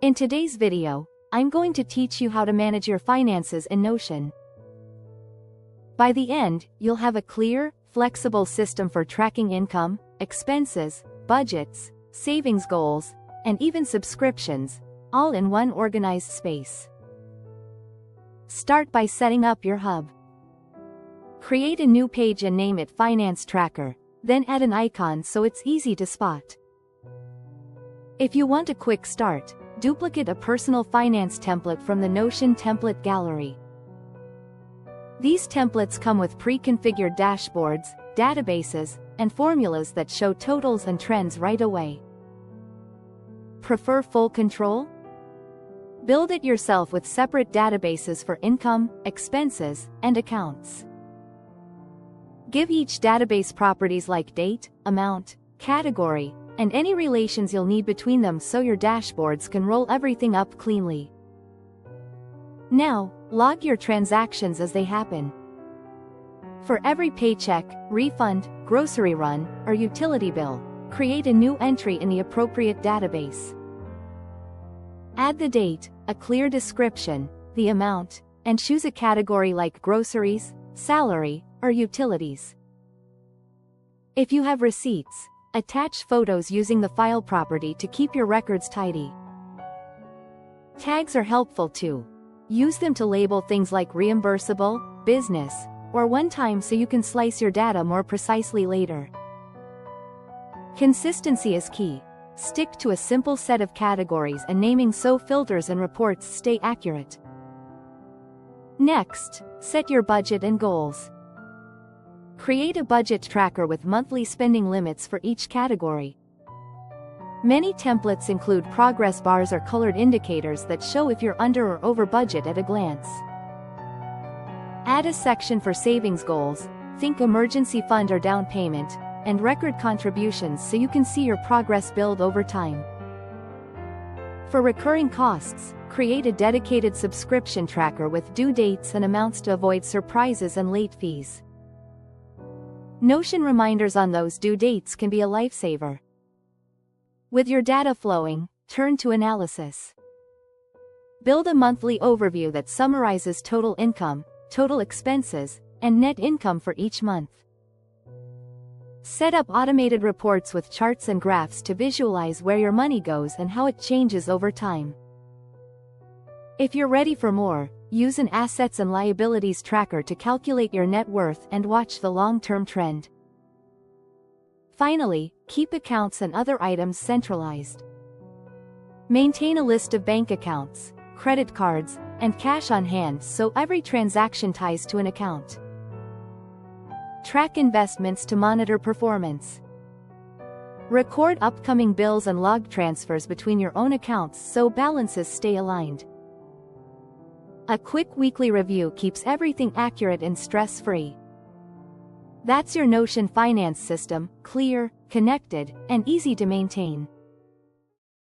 In today's video, I'm going to teach you how to manage your finances in Notion. By the end, you'll have a clear, flexible system for tracking income, expenses, budgets, savings goals, and even subscriptions, all in one organized space. Start by setting up your hub. Create a new page and name it Finance Tracker, then add an icon so it's easy to spot. If you want a quick start, duplicate a personal finance template from the Notion template gallery. These templates come with pre-configured dashboards, databases, and formulas that show totals and trends right away. Prefer full control? Build it yourself with separate databases for income, expenses, and accounts. Give each database properties like date, amount, category, and any relations you'll need between them so your dashboards can roll everything up cleanly. Now, log your transactions as they happen. For every paycheck, refund, grocery run, or utility bill, create a new entry in the appropriate database. Add the date, a clear description, the amount, and choose a category like groceries, salary, or utilities. If you have receipts, attach photos using the file property to keep your records tidy. Tags are helpful too. Use them to label things like reimbursable, business, or one-time so you can slice your data more precisely later. Consistency is key. Stick to a simple set of categories and naming so filters and reports stay accurate. Next, set your budget and goals. Create a budget tracker with monthly spending limits for each category. Many templates include progress bars or colored indicators that show if you're under or over budget at a glance. Add a section for savings goals, think emergency fund or down payment, and record contributions so you can see your progress build over time. For recurring costs, create a dedicated subscription tracker with due dates and amounts to avoid surprises and late fees. Notion reminders on those due dates can be a lifesaver. With your data flowing, turn to analysis. Build a monthly overview that summarizes total income, total expenses, and net income for each month. Set up automated reports with charts and graphs to visualize where your money goes and how it changes over time. If you're ready for more, use an assets and liabilities tracker to calculate your net worth and watch the long-term trend. Finally, keep accounts and other items centralized. Maintain a list of bank accounts, credit cards, and cash on hand so every transaction ties to an account. Track investments to monitor performance. Record upcoming bills and log transfers between your own accounts so balances stay aligned. A quick weekly review keeps everything accurate and stress-free. That's your Notion finance system, clear, connected, and easy to maintain.